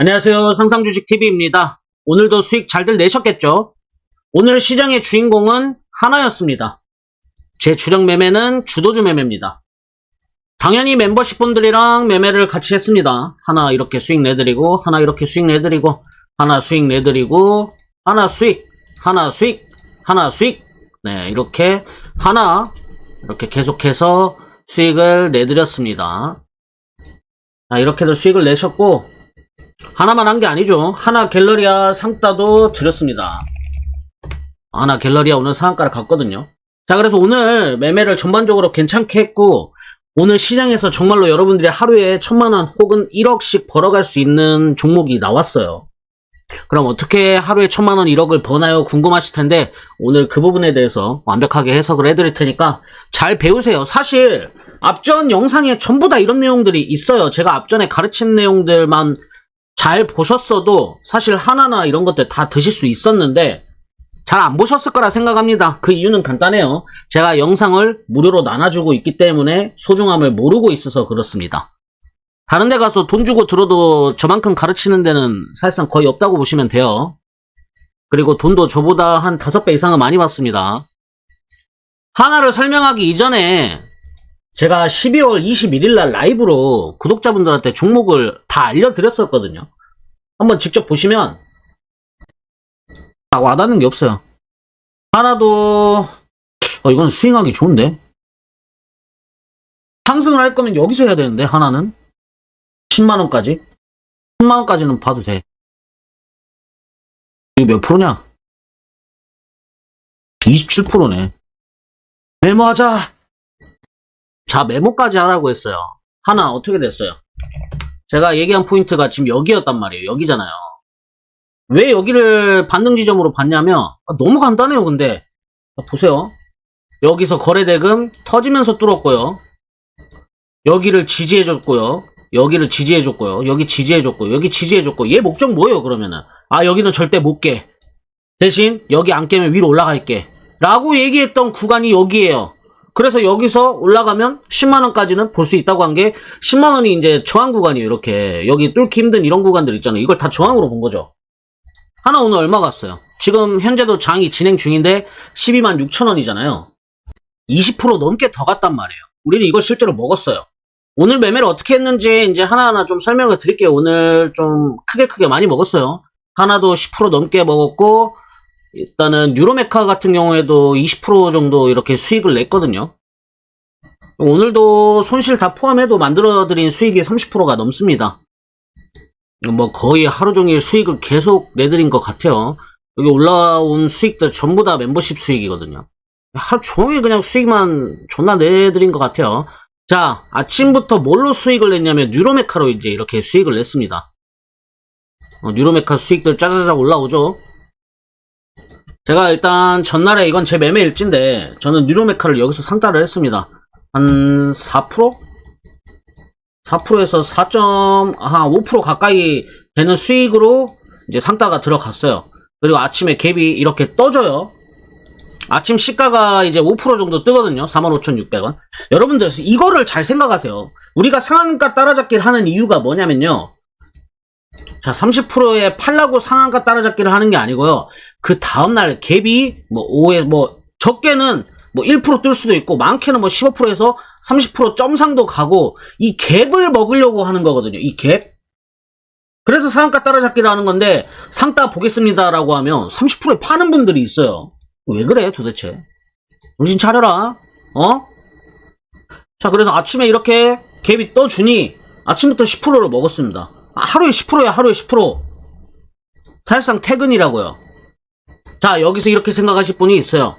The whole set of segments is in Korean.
안녕하세요. 상상주식TV입니다. 오늘도 수익 잘들 내셨겠죠? 오늘 시장의 주인공은 하나였습니다. 제 주력 매매는 주도주 매매입니다. 당연히 멤버십 분들이랑 매매를 같이 했습니다. 하나 이렇게 수익 내드리고, 하나 이렇게 수익 내드리고, 하나 수익 내드리고, 하나 수익, 하나 수익, 하나 수익. 네, 이렇게 하나 이렇게 계속해서 수익을 내드렸습니다. 자, 이렇게도 수익을 내셨고, 하나만 한 게 아니죠. 하나 갤러리아 상따도 드렸습니다. 하나 갤러리아 오늘 상한가를 갔거든요. 자, 그래서 오늘 매매를 전반적으로 괜찮게 했고, 오늘 시장에서 정말로 여러분들이 하루에 1000만원 혹은 1억씩 벌어갈 수 있는 종목이 나왔어요. 그럼 어떻게 하루에 1000만원 1억을 버나요? 궁금하실 텐데, 오늘 그 부분에 대해서 완벽하게 해석을 해드릴 테니까 잘 배우세요. 사실 앞전 영상에 전부 다 이런 내용들이 있어요. 제가 앞전에 가르친 내용들만 잘 보셨어도 사실 하나나 이런 것들 다 드실 수 있었는데 잘 안 보셨을 거라 생각합니다. 그 이유는 간단해요. 제가 영상을 무료로 나눠주고 있기 때문에 소중함을 모르고 있어서 그렇습니다. 다른 데 가서 돈 주고 들어도 저만큼 가르치는 데는 사실상 거의 없다고 보시면 돼요. 그리고 돈도 저보다 한 5배 이상은 많이 받습니다. 하나를 설명하기 이전에 제가 12월 21일날 라이브로 구독자분들한테 종목을 다 알려드렸었거든요. 한번 직접 보시면 딱 와닿는 게 없어요. 하나도 이건 스윙하기 좋은데? 상승을 할 거면 여기서 해야 되는데 하나는 10만원까지? 10만원까지는 봐도 돼. 이게 몇 프로냐? 27%네. 메모하자. 자, 메모까지 하라고 했어요. 하나 어떻게 됐어요? 제가 얘기한 포인트가 지금 여기였단 말이에요. 여기잖아요. 왜 여기를 반등 지점으로 봤냐면 너무 간단해요. 근데 보세요. 여기서 거래대금 터지면서 뚫었고요. 여기를 지지해줬고요. 여기를 지지해줬고요. 여기 지지해줬고 여기 지지해줬고 얘 목적 뭐예요? 그러면은 여기는 절대 못 깨. 대신 여기 안 깨면 위로 올라갈게 라고 얘기했던 구간이 여기에요. 그래서 여기서 올라가면 10만원까지는 볼 수 있다고 한 게 10만원이 이제 저항 구간이에요. 이렇게 여기 뚫기 힘든 이런 구간들 있잖아요. 이걸 다 저항으로 본 거죠. 하나 오늘 얼마 갔어요? 지금 현재도 장이 진행 중인데 12만 6천원이잖아요. 20% 넘게 더 갔단 말이에요. 우리는 이걸 실제로 먹었어요. 오늘 매매를 어떻게 했는지 이제 하나하나 좀 설명을 드릴게요. 오늘 좀 크게 많이 먹었어요. 하나도 10% 넘게 먹었고, 일단은 뉴로메카 같은 경우에도 20% 정도 이렇게 수익을 냈거든요. 오늘도 손실 다 포함해도 만들어드린 수익이 30%가 넘습니다. 뭐 거의 하루종일 수익을 계속 내드린 것 같아요. 여기 올라온 수익들 전부 다 멤버십 수익이거든요. 하루 종일 그냥 수익만 존나 내드린 것 같아요. 자, 아침부터 뭘로 수익을 냈냐면 뉴로메카로 이제 이렇게 수익을 냈습니다. 뉴로메카 수익들 짜자자작 올라오죠. 제가 일단 전날에 이건 제 매매 일지인데 저는 뉴로메카를 여기서 상따를 했습니다. 한 4%? 4%에서 4.5% 가까이 되는 수익으로 이제 상따가 들어갔어요. 그리고 아침에 갭이 이렇게 떠져요. 아침 시가가 이제 5% 정도 뜨거든요. 45,600원. 여러분들 이거를 잘 생각하세요. 우리가 상한가 따라잡기를 하는 이유가 뭐냐면요. 자, 30%에 팔라고 상한가 따라잡기를 하는 게 아니고요. 그 다음날 갭이 적게는 1% 뜰 수도 있고 많게는 15%에서 30% 점상도 가고 이 갭을 먹으려고 하는 거거든요. 이 갭. 그래서 상한가 따라잡기를 하는 건데 상따 보겠습니다라고 하면 30%에 파는 분들이 있어요. 왜 그래 도대체? 정신 차려라. 자, 그래서 아침에 이렇게 갭이 떠주니 아침부터 10%를 먹었습니다. 하루에 10%야 하루에 10%. 사실상 퇴근이라고요. 자, 여기서 이렇게 생각하실 분이 있어요.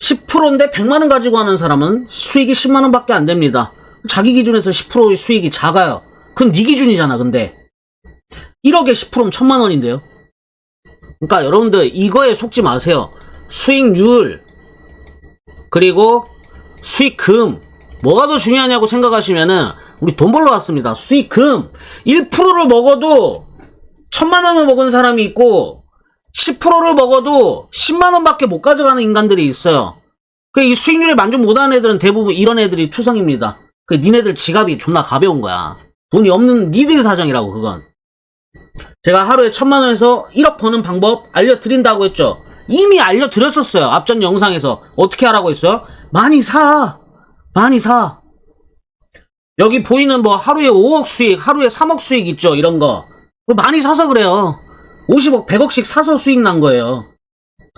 10%인데 100만원 가지고 하는 사람은 수익이 10만원 밖에 안 됩니다. 자기 기준에서 10%의 수익이 작아요. 그건 네 기준이잖아. 근데 1억에 10%면 1000만원인데요. 그러니까 여러분들 이거에 속지 마세요. 수익률 그리고 수익금 뭐가 더 중요하냐고 생각하시면은 우리 돈 벌러 왔습니다. 수익금 1%를 먹어도 1000만원을 먹은 사람이 있고 10%를 먹어도 10만원밖에 못 가져가는 인간들이 있어요. 이 수익률에 만족 못하는 애들은 대부분 이런 애들이 투성입니다. 니네들 지갑이 존나 가벼운 거야. 돈이 없는 니들 사정이라고. 그건 제가 하루에 1000만원에서 1억 버는 방법 알려드린다고 했죠. 이미 알려드렸었어요. 앞전 영상에서. 어떻게 하라고 했어요? 많이 사. 많이 사. 여기 보이는 뭐 하루에 5억 수익, 하루에 3억 수익 있죠. 이런 거. 많이 사서 그래요. 50억, 100억씩 사서 수익 난 거예요.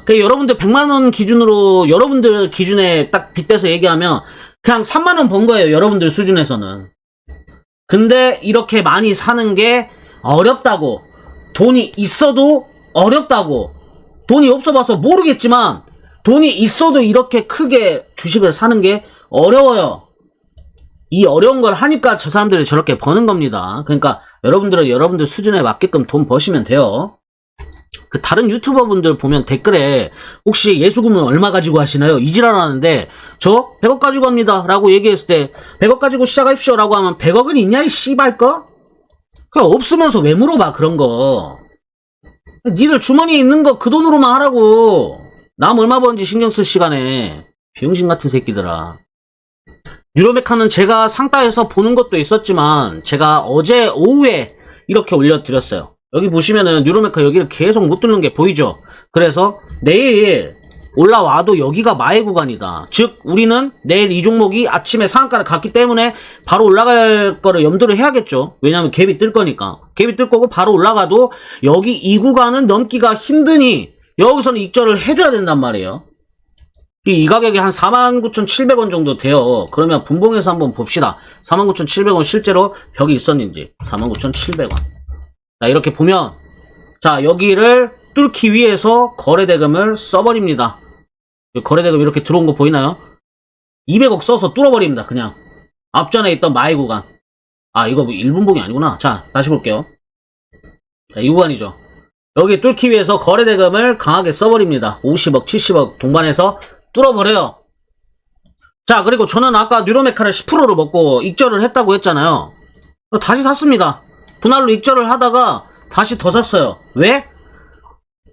그러니까 여러분들 100만원 기준으로, 여러분들 기준에 딱 빗대서 얘기하면 그냥 3만원 번 거예요. 여러분들 수준에서는. 근데 이렇게 많이 사는 게 어렵다고. 돈이 있어도 어렵다고. 돈이 없어봐서 모르겠지만 돈이 있어도 이렇게 크게 주식을 사는 게 어려워요. 이 어려운 걸 하니까 저 사람들이 저렇게 버는 겁니다. 그러니까 여러분들은 여러분들 수준에 맞게끔 돈 버시면 돼요. 그 다른 유튜버 분들 보면 댓글에 혹시 예수금은 얼마 가지고 하시나요? 이지랄 하는데 저 100억 가지고 합니다 라고 얘기했을 때 100억 가지고 시작하십시오 라고 하면 100억은 있냐 이 씨발 거? 그냥 없으면서 왜 물어봐 그런 거. 니들 주머니에 있는 거 그 돈으로만 하라고. 남 얼마 버는지 신경 쓸 시간에. 비용신 같은 새끼들아. 뉴로메카는 제가 상따에서 보는 것도 있었지만 제가 어제 오후에 이렇게 올려드렸어요. 여기 보시면은 뉴로메카 여기를 계속 못 뚫는 게 보이죠. 그래서 내일 올라와도 여기가 마의 구간이다. 즉 우리는 내일 이 종목이 아침에 상한가를 갔기 때문에 바로 올라갈 거를 염두를 해야겠죠. 왜냐하면 갭이 뜰 거니까. 갭이 뜰 거고 바로 올라가도 여기 이 구간은 넘기가 힘드니 여기서는 익절을 해줘야 된단 말이에요. 이 가격이 한 49,700원 정도 돼요. 그러면 분봉해서 한번 봅시다. 49,700원 실제로 벽이 있었는지. 49,700원. 자, 이렇게 보면 자, 여기를 뚫기 위해서 거래대금을 써버립니다. 거래대금 이렇게 들어온 거 보이나요? 200억 써서 뚫어버립니다. 그냥 앞전에 있던 마의 구간. 아, 이거 뭐 1분봉이 아니구나. 자, 다시 볼게요. 자, 이 구간이죠. 여기 뚫기 위해서 거래대금을 강하게 써버립니다. 50억, 70억 동반해서 뚫어버려요. 자, 그리고 저는 아까 뉴로메카를 10%를 먹고 익절을 했다고 했잖아요. 다시 샀습니다. 분할로 익절을 하다가 다시 더 샀어요. 왜?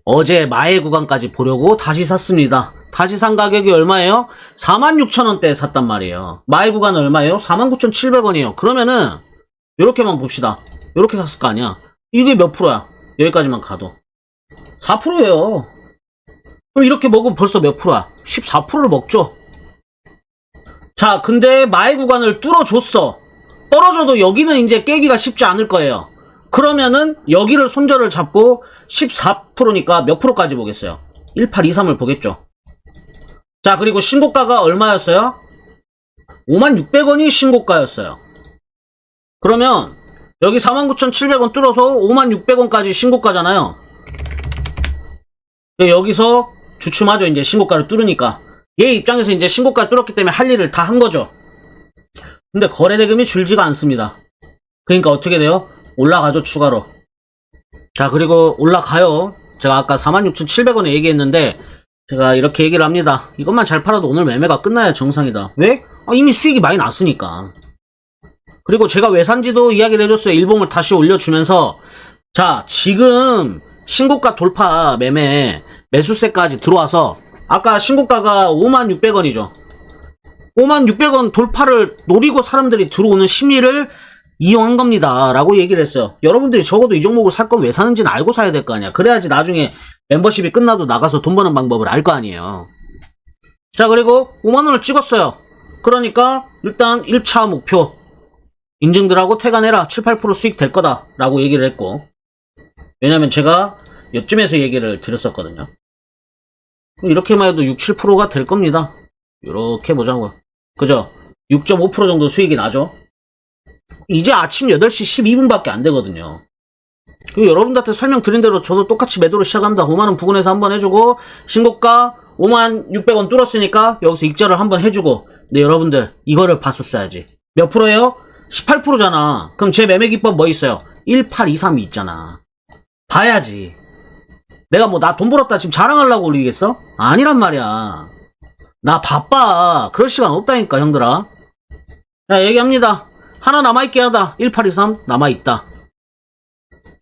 어제 마의 구간까지 보려고 다시 샀습니다. 다시 산 가격이 얼마예요? 46,000원대에 샀단 말이에요. 마의 구간은 얼마예요? 49,700원이에요. 그러면은 요렇게만 봅시다. 요렇게 샀을 거 아니야. 이게 몇 프로야? 여기까지만 가도 4%예요. 그럼 이렇게 먹으면 벌써 몇 프로야? 14%를 먹죠. 자, 근데 마의 구간을 뚫어줬어. 떨어져도 여기는 이제 깨기가 쉽지 않을 거예요. 그러면은 여기를 손절을 잡고 14%니까 몇 프로까지 보겠어요? 1823을 보겠죠. 자, 그리고 신고가가 얼마였어요? 56,600원이 신고가였어요. 그러면 여기 49,700원 뚫어서 56,600원까지 신고가잖아요. 여기서 주춤하죠. 이제 신고가를 뚫으니까. 얘 입장에서 이제 신고가를 뚫었기 때문에 할 일을 다 한 거죠. 근데 거래대금이 줄지가 않습니다. 그러니까 어떻게 돼요? 올라가죠. 추가로. 자, 그리고 올라가요. 제가 아까 46,700원에 얘기했는데 제가 이렇게 얘기를 합니다. 이것만 잘 팔아도 오늘 매매가 끝나야 정상이다. 왜? 이미 수익이 많이 났으니까. 그리고 제가 왜 산지도 이야기를 해줬어요. 일봉을 다시 올려주면서 자, 지금 신고가 돌파 매매 매수세까지 들어와서 아까 신고가가 56,600원이죠. 56,600원 돌파를 노리고 사람들이 들어오는 심리를 이용한 겁니다 라고 얘기를 했어요. 여러분들이 적어도 이 종목을 살 거면 왜 사는지는 알고 사야 될 거 아니야. 그래야지 나중에 멤버십이 끝나도 나가서 돈 버는 방법을 알 거 아니에요. 자, 그리고 5만원을 찍었어요. 그러니까 일단 1차 목표 인증들하고 태간해라. 7, 8% 수익 될 거다 라고 얘기를 했고, 왜냐면 제가 요쯤에서 얘기를 드렸었거든요. 이렇게만 해도 6, 7%가 될 겁니다. 이렇게 보자고요. 그죠? 6.5% 정도 수익이 나죠. 이제 아침 8시 12분밖에 안 되거든요. 그리고 여러분들한테 설명드린 대로 저도 똑같이 매도를 시작합니다. 5만원 부근에서 한번 해주고 신고가 56,600원 뚫었으니까 여기서 익절을 한번 해주고. 근데 여러분들 이거를 봤었어야지. 몇 프로예요? 18%잖아. 그럼 제 매매 기법 뭐 있어요? 1823이 있잖아. 봐야지. 내가 뭐 나 돈 벌었다 지금 자랑하려고 올리겠어? 아니란 말이야. 나 바빠. 그럴 시간 없다니까 형들아. 자, 얘기합니다. 하나 남아있게 하다. 1823 남아있다.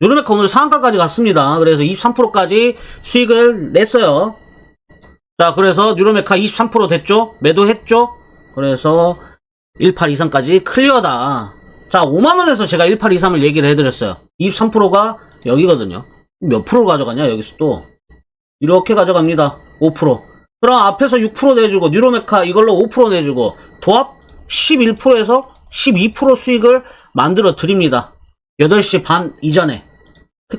뉴로메카 오늘 상한가까지 갔습니다. 그래서 23%까지 수익을 냈어요. 자, 그래서 뉴로메카 23% 됐죠? 매도했죠? 그래서 1823까지 클리어다. 자, 5만원에서 제가 1823을 얘기를 해드렸어요. 23%가 여기거든요. 몇 프로 가져가냐 여기서 또 이렇게 가져갑니다. 5%. 그럼 앞에서 6% 내주고 뉴로메카 이걸로 5% 내주고 도합 11%에서 12% 수익을 만들어 드립니다. 8시 반 이전에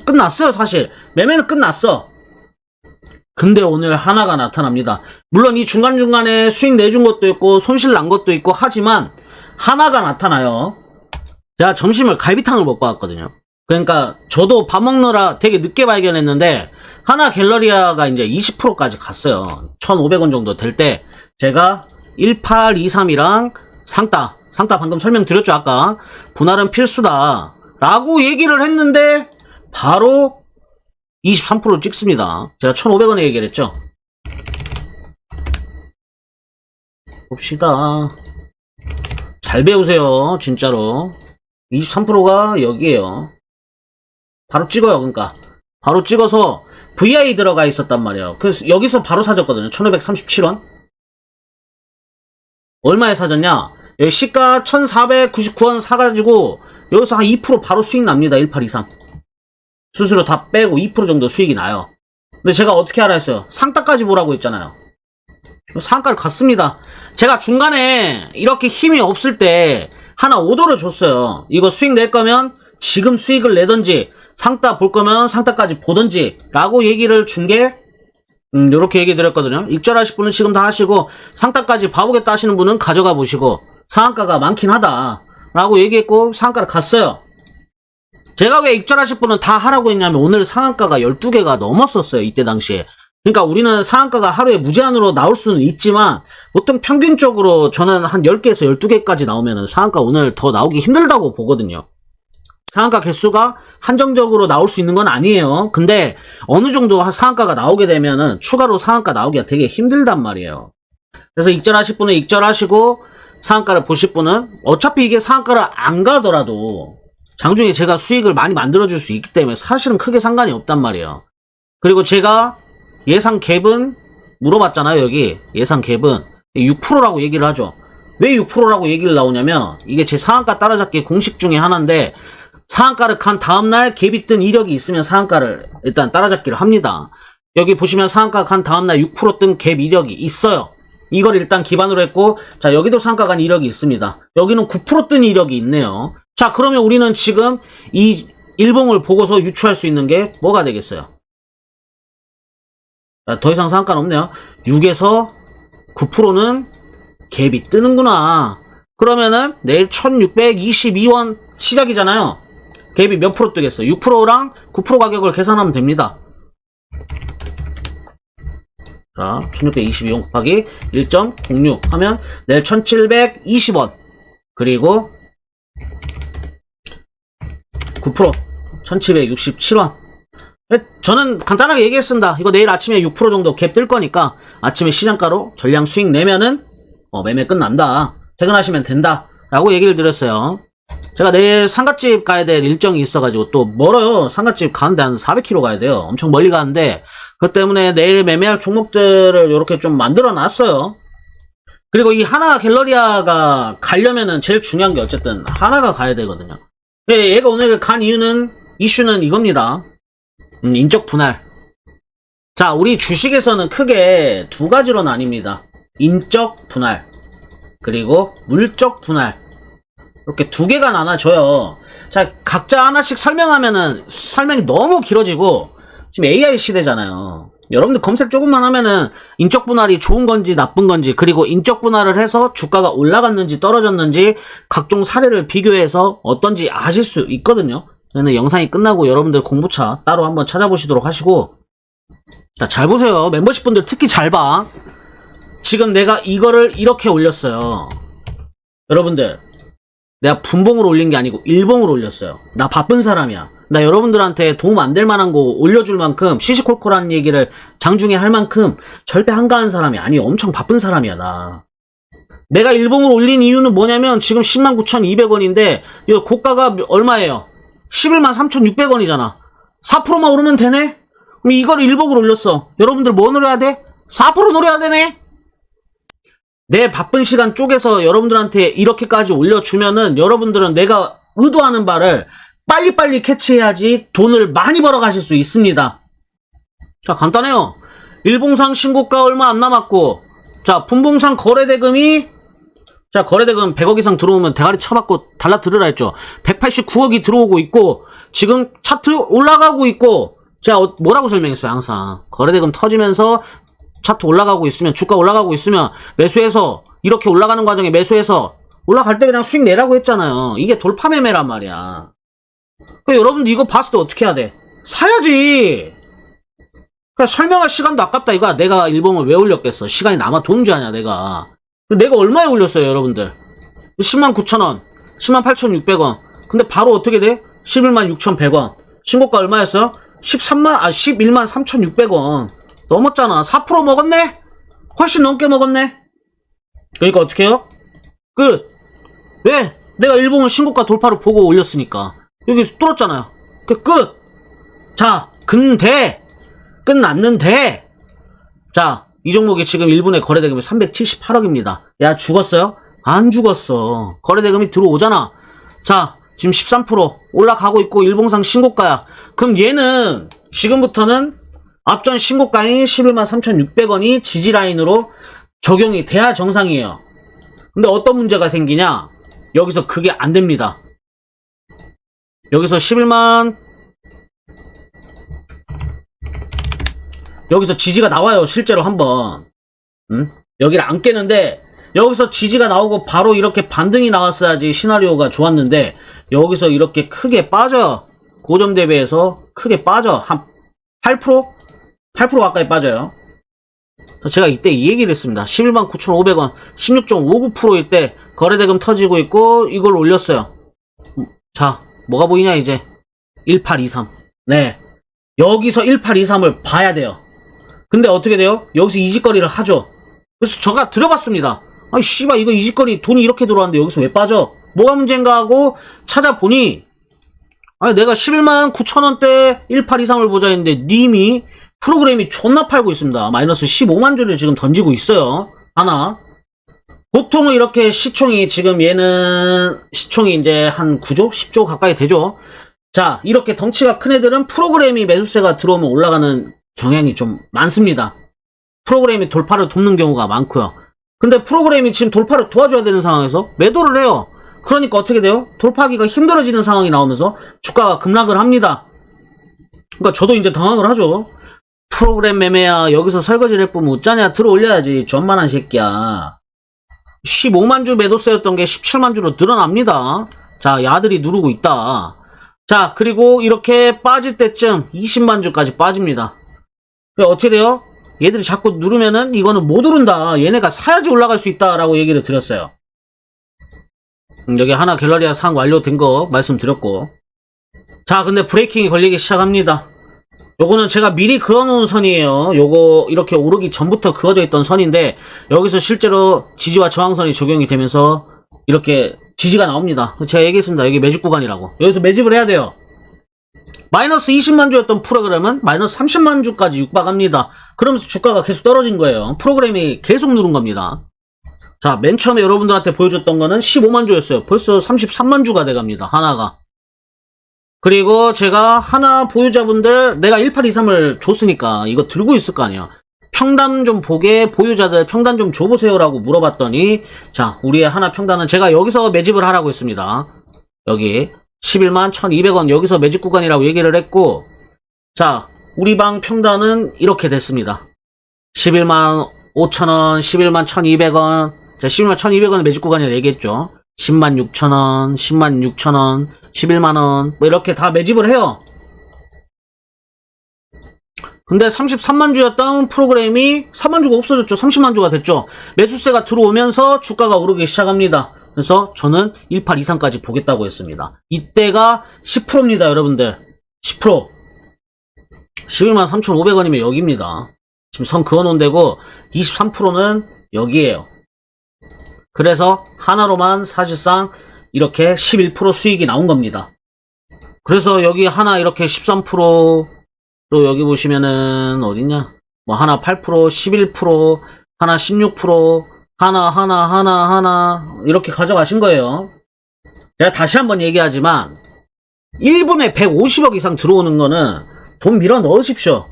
끝났어요. 사실 매매는 끝났어. 근데 오늘 하나가 나타납니다. 물론 이 중간중간에 수익 내준 것도 있고 손실 난 것도 있고 하지만 하나가 나타나요. 제가 점심을 갈비탕을 먹고 왔거든요. 그러니까 저도 밥 먹느라 되게 늦게 발견했는데 하나 갤러리아가 이제 20%까지 갔어요. 1,500원 정도 될 때 제가 1823이랑 상따 방금 설명드렸죠. 아까 분할은 필수다 라고 얘기를 했는데 바로 23% 찍습니다. 제가 1,500원에 얘기를 했죠. 봅시다. 잘 배우세요. 진짜로. 23%가 여기에요. 바로 찍어요. 그러니까 바로 찍어서 VI 들어가 있었단 말이에요. 그래서 여기서 바로 사줬거든요. 1,537원. 얼마에 사줬냐? 여기 시가 1,499원 사가지고 여기서 한 2% 바로 수익 납니다. 1823. 수수료 다 빼고 2% 정도 수익이 나요. 근데 제가 어떻게 알아 했어요? 상따까지 보라고 했잖아요. 상가를 갔습니다. 제가 중간에 이렇게 힘이 없을 때 하나 오더를 줬어요. 이거 수익 낼 거면 지금 수익을 내던지 상따 볼 거면 상따까지 보던지 라고 얘기를 준 게 요렇게 얘기 드렸거든요. 익절하실 분은 지금 다 하시고 상따까지 봐보겠다 하시는 분은 가져가 보시고 상한가가 많긴 하다 라고 얘기했고 상한가를 갔어요. 제가 왜 익절하실 분은 다 하라고 했냐면 오늘 상한가가 12개가 넘었었어요. 이때 당시에. 그러니까 우리는 상한가가 하루에 무제한으로 나올 수는 있지만 보통 평균적으로 저는 한 10개에서 12개까지 나오면 상한가 오늘 더 나오기 힘들다고 보거든요. 상한가 개수가 한정적으로 나올 수 있는 건 아니에요. 근데 어느 정도 상한가가 나오게 되면은 추가로 상한가 나오기가 되게 힘들단 말이에요. 그래서 익절하실 분은 익절하시고 상한가를 보실 분은 어차피 이게 상한가를 안 가더라도 장중에 제가 수익을 많이 만들어줄 수 있기 때문에 사실은 크게 상관이 없단 말이에요. 그리고 제가 예상 갭은 물어봤잖아요. 여기 예상 갭은 6%라고 얘기를 하죠. 왜 6%라고 얘기를 나오냐면 이게 제 상한가 따라잡기 공식 중에 하나인데 상한가를 간 다음날 갭이 뜬 이력이 있으면 상한가를 일단 따라잡기를 합니다. 여기 보시면 상한가 간 다음날 6% 뜬 갭 이력이 있어요. 이걸 일단 기반으로 했고 자 여기도 상한가 간 이력이 있습니다. 여기는 9% 뜬 이력이 있네요. 자 그러면 우리는 지금 이 일봉을 보고서 유추할 수 있는 게 뭐가 되겠어요? 자, 더 이상 상한가는 없네요. 6에서 9%는 갭이 뜨는구나. 그러면은 내일 1,622원 시작이잖아요. 갭이 몇 프로 뜨겠어? 6%랑 9% 가격을 계산하면 됩니다. 자, 1,622원 곱하기 1.06 하면 내일 1,720원. 그리고 9% 1,767원. 저는 간단하게 얘기했습니다. 이거 내일 아침에 6% 정도 갭 뜰 거니까 아침에 시장가로 전량 수익 내면은 매매 끝난다. 퇴근하시면 된다. 라고 얘기를 드렸어요. 제가 내일 상갓집 가야 될 일정이 있어가지고 또 멀어요. 상갓집 가는데 한 400km 가야 돼요. 엄청 멀리 가는데 그것 때문에 내일 매매할 종목들을 이렇게 좀 만들어 놨어요. 그리고 이 하나 갤러리아가 가려면은 제일 중요한 게 어쨌든 하나가 가야 되거든요. 얘가 오늘 간 이유는 이슈는 이겁니다. 인적 분할. 자, 우리 주식에서는 크게 두 가지로 나뉩니다. 인적 분할 그리고 물적 분할. 이렇게 두 개가 나눠져요. 자, 각자 하나씩 설명하면은 설명이 너무 길어지고 지금 AI 시대잖아요. 여러분들 검색 조금만 하면은 인적 분할이 좋은 건지 나쁜 건지 그리고 인적 분할을 해서 주가가 올라갔는지 떨어졌는지 각종 사례를 비교해서 어떤지 아실 수 있거든요. 저는 영상이 끝나고 여러분들 공부차 따로 한번 찾아보시도록 하시고 자, 잘 보세요. 멤버십 분들 특히 잘 봐. 지금 내가 이거를 이렇게 올렸어요. 여러분들 내가 분봉으로 올린 게 아니고 일봉으로 올렸어요. 나 바쁜 사람이야. 나 여러분들한테 도움 안 될 만한 거 올려줄 만큼 시시콜콜한 얘기를 장중에 할 만큼 절대 한가한 사람이 아니 엄청 바쁜 사람이야 나. 내가 일봉으로 올린 이유는 뭐냐면 지금 109,200원인데 이 고가가 얼마예요? 113,600원이잖아. 4%만 오르면 되네? 그럼 이걸 일봉으로 올렸어. 여러분들 뭐 노려야 돼? 4% 노려야 되네? 내 바쁜 시간 쪼개서 여러분들한테 이렇게까지 올려주면은 여러분들은 내가 의도하는 바를 빨리빨리 캐치해야지 돈을 많이 벌어 가실 수 있습니다. 자, 간단해요. 일봉상 신고가 얼마 안 남았고, 자, 분봉상 거래대금이, 자, 거래대금 100억 이상 들어오면 대가리 쳐맞고 달라 들으라 했죠. 189억이 들어오고 있고, 지금 차트 올라가고 있고, 제가 뭐라고 설명했어요, 항상. 거래대금 터지면서 차트 올라가고 있으면, 주가 올라가고 있으면, 매수해서, 이렇게 올라가는 과정에 매수해서, 올라갈 때 그냥 수익 내라고 했잖아요. 이게 돌파 매매란 말이야. 여러분들 이거 봤을 때 어떻게 해야 돼? 사야지! 그냥 설명할 시간도 아깝다 이거야. 내가 일봉을 왜 올렸겠어? 시간이 남아 돈 주하냐 내가. 내가 얼마에 올렸어요 여러분들? 109,000원 108,600원. 근데 바로 어떻게 돼? 116,100원. 신고가 얼마였어요? 113,600원. 넘었잖아. 4% 먹었네? 훨씬 넘게 먹었네? 그러니까 어떻게 해요? 끝! 왜? 내가 일봉을 신고가 돌파를 보고 올렸으니까. 여기 뚫었잖아요. 끝! 자, 근데 끝났는데, 자, 이 종목이 지금 1분의 거래대금이 378억입니다. 야, 죽었어요? 안 죽었어. 거래대금이 들어오잖아. 자, 지금 13% 올라가고 있고, 일봉상 신고가야. 그럼 얘는 지금부터는 앞전 신고가인 113,600원이 지지라인으로 적용이 돼야 정상이에요. 근데 어떤 문제가 생기냐? 여기서 그게 안 됩니다. 여기서 11만, 여기서 지지가 나와요. 실제로 한번. 여기를 안 깨는데 여기서 지지가 나오고 바로 이렇게 반등이 나왔어야지 시나리오가 좋았는데 여기서 이렇게 크게 빠져요. 고점 대비해서 크게 빠져. 한 8%? 8% 가까이 빠져요. 제가 이때 이 얘기를 했습니다. 119,500원 16.59%일 때 거래대금 터지고 있고 이걸 올렸어요. 자, 뭐가 보이냐 이제 1823. 네, 여기서 1823을 봐야 돼요. 근데 어떻게 돼요? 여기서 이직거리를 하죠. 그래서 제가 들어봤습니다. 아니 씨발 이거 이직거리 돈이 이렇게 들어왔는데 여기서 왜 빠져? 뭐가 문제인가 하고 찾아보니 아니 내가 119,000원대 1823을 보자 했는데 님이 프로그램이 존나 팔고 있습니다. 마이너스 15만 주를 지금 던지고 있어요. 하나. 보통은 이렇게 시총이 지금 얘는 시총이 이제 한 9조? 10조 가까이 되죠. 자, 이렇게 덩치가 큰 애들은 프로그램이 매수세가 들어오면 올라가는 경향이 좀 많습니다. 프로그램이 돌파를 돕는 경우가 많고요. 근데 프로그램이 지금 돌파를 도와줘야 되는 상황에서 매도를 해요. 그러니까 어떻게 돼요? 돌파하기가 힘들어지는 상황이 나오면서 주가가 급락을 합니다. 그러니까 저도 이제 당황을 하죠. 프로그램 매매야 여기서 설거지를 해보면 어쩌냐 들어올려야지 존만한 새끼야. 15만 주 매도세였던 게 17만 주로 늘어납니다. 자, 야들이 누르고 있다. 자, 그리고 이렇게 빠질 때쯤 20만 주까지 빠집니다. 어떻게 돼요? 얘들이 자꾸 누르면은 이거는 못 오른다. 얘네가 사야지 올라갈 수 있다라고 얘기를 드렸어요. 여기 하나 갤러리아 상 완료된 거 말씀드렸고. 자, 근데 브레이킹이 걸리기 시작합니다. 요거는 제가 미리 그어놓은 선이에요. 요거 이렇게 오르기 전부터 그어져 있던 선인데 여기서 실제로 지지와 저항선이 적용이 되면서 이렇게 지지가 나옵니다. 제가 얘기했습니다. 여기 매집 구간이라고. 여기서 매집을 해야 돼요. 마이너스 20만 주였던 프로그램은 마이너스 30만 주까지 육박합니다. 그러면서 주가가 계속 떨어진 거예요. 프로그램이 계속 누른 겁니다. 자, 맨 처음에 여러분들한테 보여줬던 거는 15만 주였어요. 벌써 33만 주가 돼갑니다. 하나가. 그리고 제가 하나 보유자분들 내가 1823을 줬으니까 이거 들고 있을 거 아니야. 평단 좀 보게 보유자들 평단 좀 줘보세요라고 물어봤더니 자, 우리의 하나 평단은 제가 여기서 매집을 하라고 했습니다. 여기 11만 1200원 여기서 매집 구간이라고 얘기를 했고, 자, 우리 방 평단은 이렇게 됐습니다. 11만 5천원 11만 1200원. 자, 11만 1200원의 매집 구간이라고 얘기했죠. 10만 6천원 10만 6천원 11만원 뭐 이렇게 다 매집을 해요. 근데 33만 주였던 프로그램이 4만 주가 없어졌죠. 30만 주가 됐죠. 매수세가 들어오면서 주가가 오르기 시작합니다. 그래서 저는 1823까지 보겠다고 했습니다. 이때가 10%입니다, 여러분들. 10%. 11만 3,500원이면 여기입니다. 지금 선 그어놓은 데고 23%는 여기에요. 그래서 하나로만 사실상 이렇게 11% 수익이 나온 겁니다. 그래서 여기 하나 이렇게 13%, 또 여기 보시면은 어딨냐? 뭐 하나 8%, 11%, 하나 16%, 하나 이렇게 가져가신 거예요. 제가 다시 한번 얘기하지만 1분에 150억 이상 들어오는 거는 돈 밀어 넣으십시오.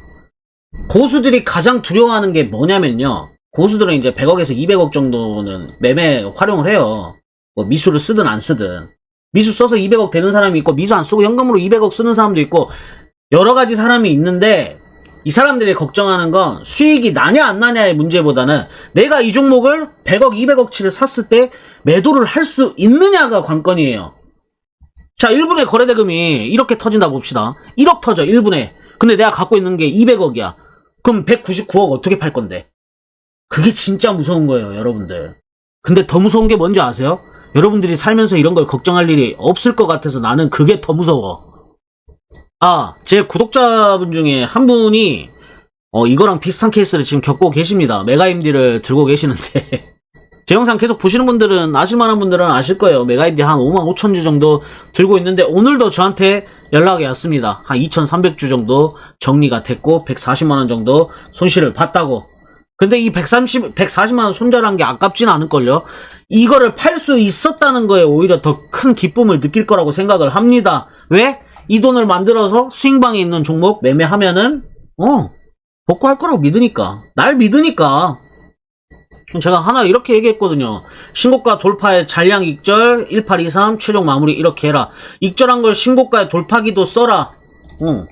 고수들이 가장 두려워하는 게 뭐냐면요. 고수들은 이제 100억에서 200억 정도는 매매 활용을 해요. 뭐 미수를 쓰든 안 쓰든. 미수 써서 200억 되는 사람이 있고, 미수 안 쓰고 현금으로 200억 쓰는 사람도 있고, 여러 가지 사람이 있는데, 이 사람들이 걱정하는 건 수익이 나냐 안 나냐의 문제보다는 내가 이 종목을 100억, 200억치를 샀을 때 매도를 할 수 있느냐가 관건이에요. 자, 1분에 거래대금이 이렇게 터진다 봅시다. 1억 터져, 1분에. 근데 내가 갖고 있는 게 200억이야. 그럼 199억 어떻게 팔 건데? 그게 진짜 무서운 거예요, 여러분들. 근데 더 무서운 게 뭔지 아세요? 여러분들이 살면서 이런 걸 걱정할 일이 없을 것 같아서 나는 그게 더 무서워. 아, 제 구독자분 중에 한 분이 이거랑 비슷한 케이스를 지금 겪고 계십니다. 메가임디를 들고 계시는데 제 영상 계속 보시는 분들은, 아실만한 분들은 아실 거예요. 메가임디 한 55,000주 정도 들고 있는데 오늘도 저한테 연락이 왔습니다. 한 2,300주 정도 정리가 됐고 140만원 정도 손실을 봤다고. 근데 이 140만원 손절한 게 아깝진 않을걸요. 이거를 팔 수 있었다는 거에 오히려 더 큰 기쁨을 느낄 거라고 생각을 합니다. 왜? 이 돈을 만들어서 스윙방에 있는 종목 매매하면은 복구할 거라고 믿으니까. 날 믿으니까. 제가 하나 이렇게 얘기했거든요. 신고가 돌파에 잔량 익절 1823 최종 마무리 이렇게 해라. 익절한 걸 신고가에 돌파기도 써라. 그러니까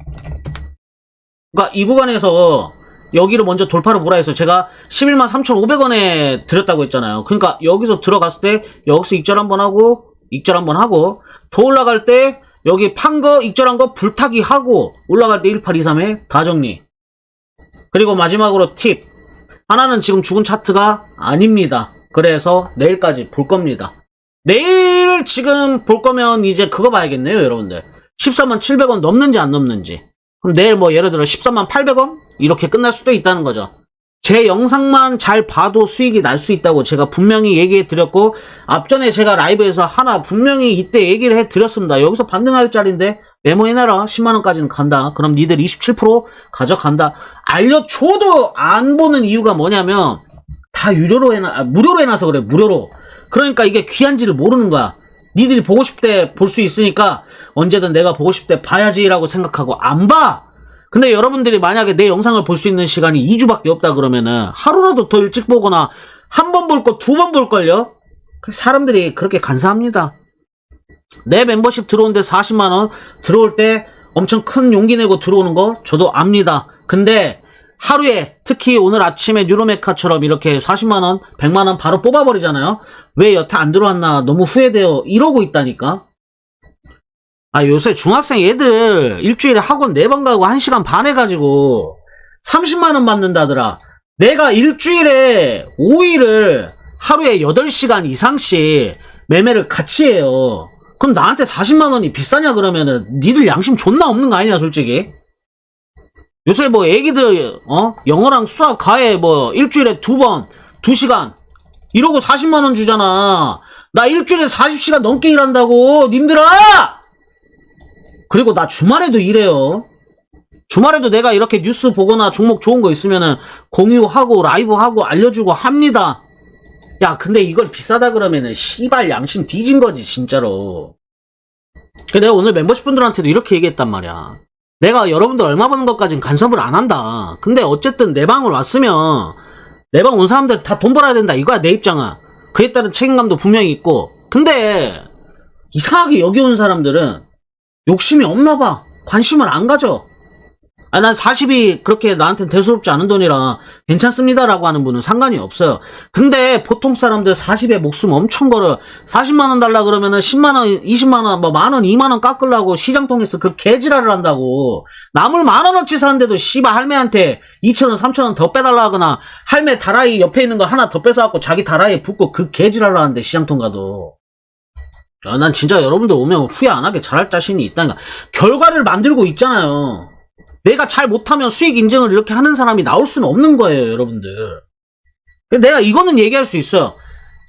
이 구간에서 여기를 먼저 돌파를 뭐라 해서 제가 11만 3,500원에 드렸다고 했잖아요. 그러니까 여기서 들어갔을 때 여기서 익절 한번 하고 익절 한번 하고 더 올라갈 때 여기 판 거 익절한 거 불타기 하고 올라갈 때 1823에 다 정리. 그리고 마지막으로 팁. 하나는 지금 죽은 차트가 아닙니다. 그래서 내일까지 볼 겁니다. 내일 지금 볼 거면 이제 그거 봐야겠네요, 여러분들. 14만 700원 넘는지 안 넘는지. 그럼 내일 뭐 예를 들어 14만 800원? 이렇게 끝날 수도 있다는 거죠. 제 영상만 잘 봐도 수익이 날 수 있다고 제가 분명히 얘기해 드렸고, 앞전에 제가 라이브에서 하나 분명히 이때 얘기를 해 드렸습니다. 여기서 반등할 자리인데 메모해놔라. 10만원까지는 간다. 그럼 니들 27% 가져간다. 알려줘도 안 보는 이유가 뭐냐면 다 무료로 해놔서 그래. 무료로. 그러니까 이게 귀한지를 모르는 거야. 니들이 보고 싶을 때 볼 수 있으니까 언제든 내가 보고 싶을 때 봐야지라고 생각하고 안 봐. 근데 여러분들이 만약에 내 영상을 볼 수 있는 시간이 2주밖에 없다 그러면은 하루라도 더 일찍 보거나 한 번 볼 거 2번 볼걸요? 사람들이 그렇게 간사합니다. 내 멤버십 들어오는데 40만원 들어올 때 엄청 큰 용기 내고 들어오는 거 저도 압니다. 근데 하루에 특히 오늘 아침에 뉴로메카처럼 이렇게 40만원 100만원 바로 뽑아버리잖아요. 왜 여태 안 들어왔나 너무 후회돼요. 이러고 있다니까. 아, 요새 중학생 애들 일주일에 학원 4번 가고 1시간 반 해가지고 30만원 받는다더라. 내가 일주일에 5일을 하루에 8시간 이상씩 매매를 같이 해요. 그럼 나한테 40만원이 비싸냐 그러면은 니들 양심 존나 없는 거 아니냐 솔직히. 요새 뭐 애기들 영어랑 수학 과외 뭐 일주일에 2번 2시간 이러고 40만원 주잖아. 나 일주일에 40시간 넘게 일한다고 님들아. 그리고 나 주말에도 일해요. 주말에도 내가 이렇게 뉴스 보거나 종목 좋은 거 있으면은 공유하고 라이브하고 알려주고 합니다. 야, 근데 이걸 비싸다 그러면은 씨발 양심 뒤진 거지 진짜로. 내가 오늘 멤버십 분들한테도 이렇게 얘기했단 말이야. 내가 여러분들 얼마 버는 것까진 간섭을 안 한다. 근데 어쨌든 내 방을 왔으면 내 방 온 사람들 다 돈 벌어야 된다 이거야 내 입장은. 그에 따른 책임감도 분명히 있고. 근데 이상하게 여기 온 사람들은 욕심이 없나봐. 관심을 안 가져. 아, 난 40이 그렇게 나한텐 대수롭지 않은 돈이라 괜찮습니다라고 하는 분은 상관이 없어요. 근데 보통 사람들 40에 목숨 엄청 걸어. 40만원 달라 그러면은 10만원, 20만원, 뭐 만원, 2만원 깎으려고 시장통에서 그 개지랄을 한다고. 나물 만원어치 사는데도 씨발 할매한테 2천원, 3천원 더 빼달라 하거나 할매 다라이 옆에 있는 거 하나 더 뺏어갖고 자기 다라이에 붓고 그 개지랄을 하는데 시장통 가도. 야, 난 진짜 여러분들 오면 후회 안 하게 잘할 자신이 있다니까. 결과를 만들고 있잖아요. 내가 잘 못하면 수익 인증을 이렇게 하는 사람이 나올 수는 없는 거예요, 여러분들. 내가 이거는 얘기할 수 있어요.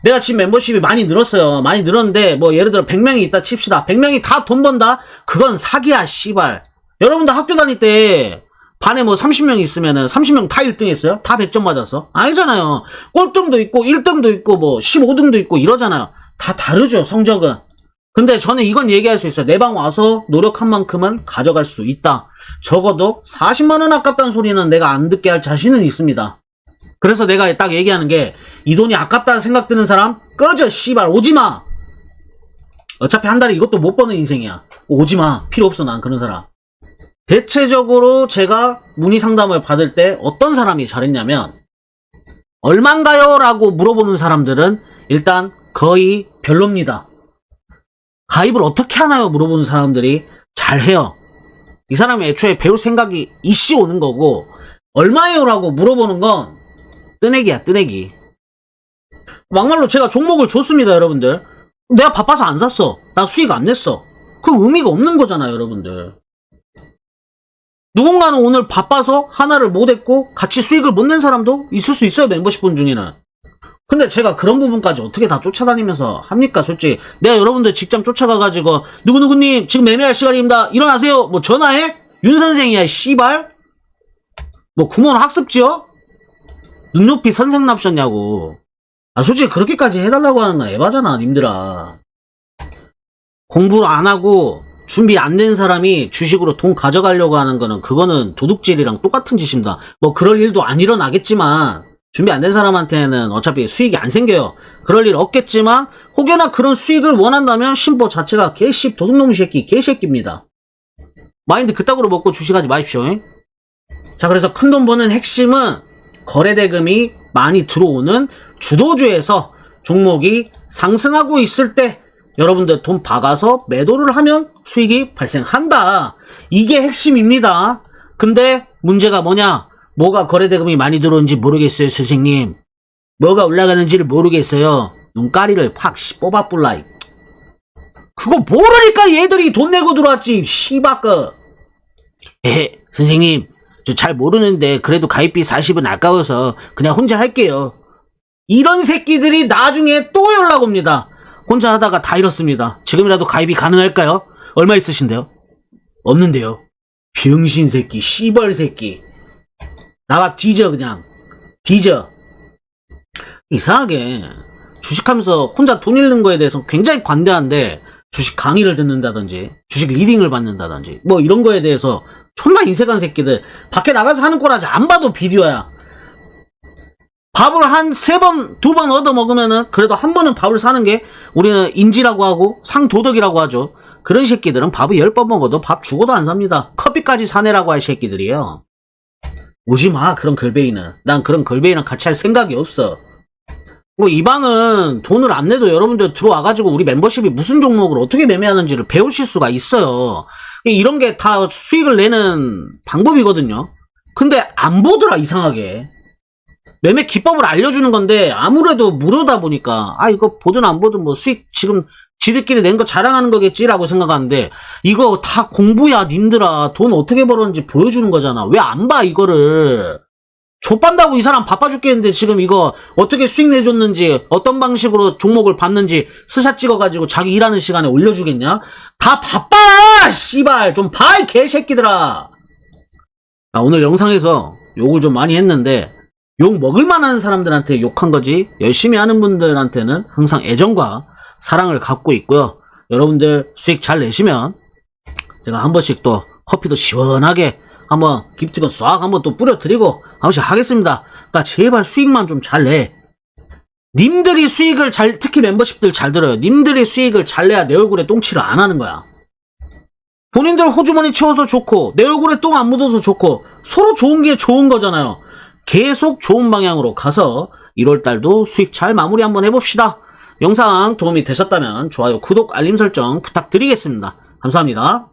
내가 지금 멤버십이 많이 늘었어요. 많이 늘었는데 뭐 예를 들어 100명이 있다 칩시다. 100명이 다 돈 번다? 그건 사기야, 씨발. 여러분들 학교 다닐 때 반에 뭐 30명 있으면은 30명 다 1등 했어요? 다 100점 맞았어? 아니잖아요. 꼴등도 있고 1등도 있고 뭐 15등도 있고 이러잖아요. 다 다르죠, 성적은. 근데 저는 이건 얘기할 수 있어요. 내 방 와서 노력한 만큼은 가져갈 수 있다. 적어도 40만원 아깝다는 소리는 내가 안 듣게 할 자신은 있습니다. 그래서 내가 딱 얘기하는 게, 이 돈이 아깝다 생각 드는 사람 꺼져 씨발 오지마. 어차피 한 달에 이것도 못 버는 인생이야. 오지마. 필요 없어. 난 그런 사람. 대체적으로 제가 문의 상담을 받을 때 어떤 사람이 잘했냐면, 얼만가요? 라고 물어보는 사람들은 일단 거의 별로입니다. 가입을 어떻게 하나요? 물어보는 사람들이 잘해요. 이 사람이 애초에 배울 생각이 이씨 오는 거고, 얼마예요? 라고 물어보는 건 뜨내기야, 뜨내기. 막말로 제가 종목을 줬습니다, 여러분들. 내가 바빠서 안 샀어. 나 수익 안 냈어. 그럼 의미가 없는 거잖아요, 여러분들. 누군가는 오늘 바빠서 하나를 못 했고 같이 수익을 못 낸 사람도 있을 수 있어요, 멤버십 분 중에는. 근데 제가 그런 부분까지 어떻게 다 쫓아다니면서 합니까? 솔직히 내가 여러분들 직장 쫓아가가지고 누구누구님 지금 매매할 시간입니다, 일어나세요, 뭐 전화해? 윤선생이야 씨발? 뭐 구몬 학습지요? 눈높이 선생 납셨냐고. 아 솔직히 그렇게까지 해달라고 하는 건 에바잖아 님들아. 공부를 안 하고 준비 안 된 사람이 주식으로 돈 가져가려고 하는 거는, 그거는 도둑질이랑 똑같은 짓입니다. 뭐 그럴 일도 안 일어나겠지만, 준비 안 된 사람한테는 어차피 수익이 안 생겨요. 그럴 일 없겠지만 혹여나 그런 수익을 원한다면 심보 자체가 개씹 도둑놈 새끼 개새끼입니다. 마인드 그따구로 먹고 주식하지 마십시오. 자, 그래서 큰돈 버는 핵심은 거래대금이 많이 들어오는 주도주에서 종목이 상승하고 있을 때 여러분들 돈 박아서 매도를 하면 수익이 발생한다. 이게 핵심입니다. 근데 문제가 뭐냐? 뭐가 거래대금이 많이 들어오는지 모르겠어요, 선생님. 뭐가 올라가는지를 모르겠어요. 눈가리를 팍 뽑아뿔라. 그거 모르니까 얘들이 돈 내고 들어왔지, 씨바꺼. 선생님, 저 잘 모르는데 그래도 가입비 40은 아까워서 그냥 혼자 할게요. 이런 새끼들이 나중에 또 연락 옵니다. 혼자 하다가 다 잃었습니다. 지금이라도 가입이 가능할까요? 얼마 있으신데요? 없는데요. 병신 새끼, 씨벌 새끼. 나가 뒤져, 그냥. 뒤져. 이상하게 주식하면서 혼자 돈 잃는 거에 대해서 굉장히 관대한데, 주식 강의를 듣는다든지 주식 리딩을 받는다든지 뭐 이런 거에 대해서 존나 인색한 새끼들. 밖에 나가서 하는 거라지 안 봐도 비디오야. 밥을 한 3번, 2번 얻어먹으면은 그래도 한 번은 밥을 사는 게 우리는 인지라고 하고 상도덕이라고 하죠. 그런 새끼들은 밥을 10번 먹어도 밥 죽어도 안 삽니다. 커피까지 사내라고 할 새끼들이에요. 오지마, 그런 걸베이는. 난 그런 걸베이랑 같이 할 생각이 없어. 뭐 이 방은 돈을 안 내도 여러분들 들어와가지고 우리 멤버십이 무슨 종목을 어떻게 매매하는지를 배우실 수가 있어요. 이런 게 다 수익을 내는 방법이거든요. 근데 안 보더라, 이상하게. 매매 기법을 알려주는 건데 아무래도 무료다 보니까 이거 보든 안 보든 뭐 수익 지금 지들끼리 낸 거 자랑하는 거겠지라고 생각하는데, 이거 다 공부야 님들아. 돈 어떻게 벌었는지 보여주는 거잖아. 왜 안 봐 이거를. 족반다고 이 사람 바빠 죽겠는데 지금 이거 어떻게 수익 내줬는지, 어떤 방식으로 종목을 봤는지 스샷 찍어가지고 자기 일하는 시간에 올려주겠냐? 다 바빠 씨발. 좀 봐 이 개새끼들아. 오늘 영상에서 욕을 좀 많이 했는데, 욕 먹을 만한 사람들한테 욕한 거지 열심히 하는 분들한테는 항상 애정과 사랑을 갖고 있고요. 여러분들 수익 잘 내시면 제가 한 번씩 또 커피도 시원하게 한번 기프티콘 싹 한번 또 뿌려드리고 한 번씩 하겠습니다. 그러니까 제발 수익만 좀 잘 내. 님들이 수익을 특히 멤버십들 잘 들어요. 님들이 수익을 잘 내야 내 얼굴에 똥칠을 안 하는 거야. 본인들 호주머니 채워서 좋고 내 얼굴에 똥 안 묻어서 좋고 서로 좋은 게 좋은 거잖아요. 계속 좋은 방향으로 가서 1월달도 수익 잘 마무리 한번 해봅시다. 영상 도움이 되셨다면 좋아요, 구독, 알림 설정 부탁드리겠습니다. 감사합니다.